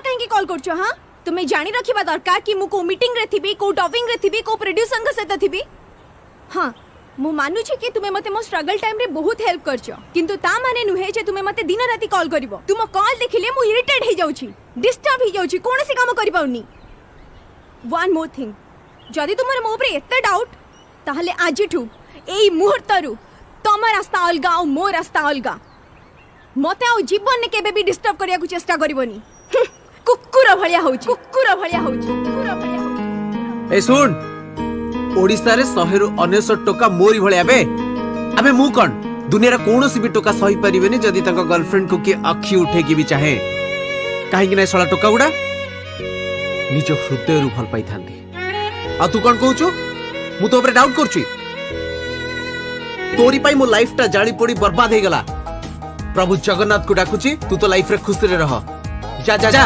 कहीं कॉल करछो हां तुम्हें जानी रखिबा दरकार कि मु को मीटिंग रे थिबी को टॉपिंग रे थिबी को प्रोड्यूसर के सहित थिबी हां मु मानु छी कि तुमे मते मो स्ट्रगल टाइम रे बहुत हेल्प करछो किंतु ता माने नुहे जे तुमे मते दिन राती कॉल करिवो तुम कॉल देखिले मु इरिटेट हे जाउछी डिस्टर्ब हे जाउछी कोनसी काम करि पाउनी वन मोर थिंग जदि तुमर मो ऊपर एते डाउट ताहले आजिठू एई मुहूर्तरु तोम रास्ता अलगा और मो रास्ता अलगा मते आ जीवन ने केबे भी डिस्टर्ब करिया को चेष्टा करिवोनी कुकुर भलिया होउची ए सुन ओडिसा रे 100 रु 99 टका मोरी भलिया बे अबे मु कोन दुनिया रे कोनोसी भी टका सही परिबेनी जदि तंका गर्लफ्रेंड को के अखी उठे की भी चाहे काहे कि नै सला टका उडा निज हृदय रु भल पाई थांदी आ तू कोन कहूचो मु तो ऊपर डाउट करची तोरी पाई मो लाइफ टा जाली पड़ी बर्बाद हे गला प्रभु जगन्नाथ को डाकुची तू तो लाइफ रे खुश रे रह जा जा जा